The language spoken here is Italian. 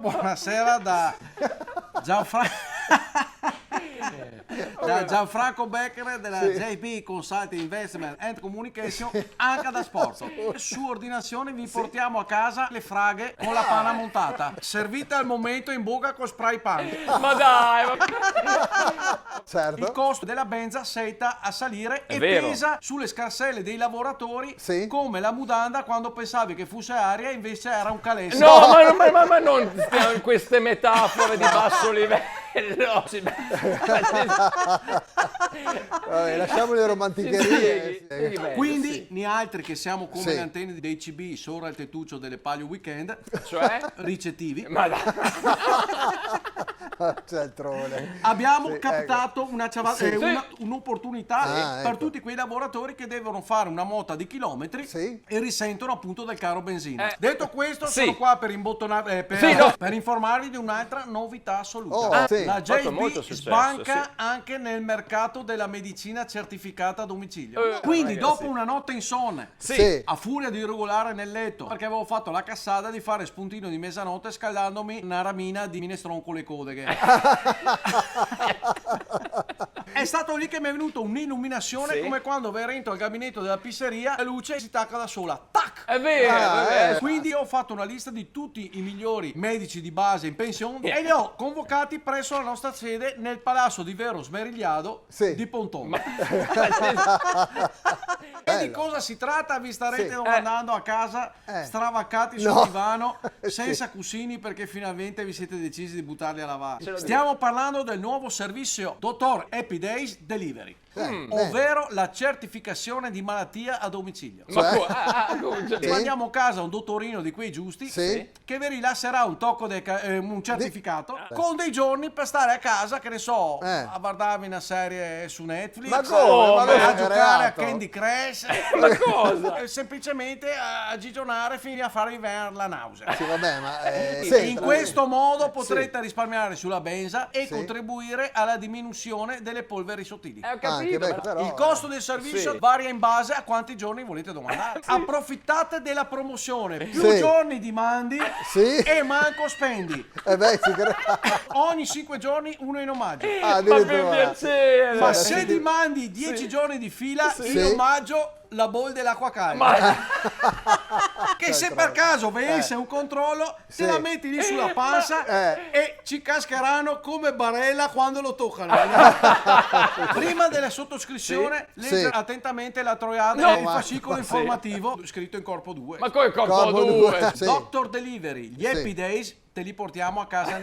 Buonasera da Gianfranco Becker della JP Consulting Investment and Communication, anche da sport. Su ordinazione vi portiamo a casa le fraghe con la panna montata, servite al momento in bocca con spray pan. Ma dai! Certo. Il costo della benza setta a salire e pesa sulle scarselle dei lavoratori, come la mudanda quando pensavi che fosse aria e invece era un calesso. No, ma non stiamo in queste metafore di basso livello. Vabbè, lasciamo le romanticherie. Quindi, né altri che siamo come le antenne dei CB sopra il tettuccio delle Palio Weekend, cioè ricettivi. Ma dai. C'è il trone. Abbiamo captato un'opportunità per tutti quei lavoratori che devono fare una mota di chilometri e risentono appunto del caro benzina. Detto questo, sono qua per imbottonare, per informarvi di un'altra novità assoluta. La JB sbanca anche nel mercato della medicina certificata a domicilio. Quindi dopo una notte insonne, a furia di regolare nel letto, perché avevo fatto la cassata di fare spuntino di mezzanotte scaldandomi una ramina di minestrone con le codeghe. È stato lì che mi è venuta un'illuminazione, come quando vai dentro al gabinetto della pizzeria, la luce si stacca da sola. Tac! È vero. Quindi ho fatto una lista di tutti i migliori medici di base in pensione e li ho convocati presso la nostra sede nel palazzo di Vero Smerigliado di Ponton. E di cosa si tratta? Vi starete domandando a casa, stravaccati sul divano, senza cuscini, perché finalmente vi siete decisi di buttarli a lavare. Stiamo parlando del nuovo servizio Dottor Happy Days Delivery, ovvero la certificazione di malattia a domicilio. Mandiamo a casa un dottorino di quei giusti che vi rilasserà un tocco un certificato con dei giorni per stare a casa, che ne so, a guardarvi una serie su Netflix, a giocare a Candy Crush, Ma cosa? semplicemente a gigionare fino a farvi venire la nausea. In questo modo potrete risparmiare sulla benza e contribuire alla diminuzione delle polveri sottili. Ho capito. Il costo del servizio varia in base a quanti giorni volete domandare. Approfittate della promozione, più giorni dimandi e manco spendi. Ogni 5 giorni uno in omaggio. Ma per piacere. Ma se dimandi 10 giorni di fila, in omaggio la bowl dell'acqua calda. Che se per caso venisse un controllo, te la metti lì sulla panza e ci cascheranno come barella quando lo toccano. Prima della sottoscrizione, leggere attentamente la troiata e il fascicolo informativo scritto in corpo 2. Ma come corpo 2? Doctor Delivery, gli Happy Days te li portiamo a casa.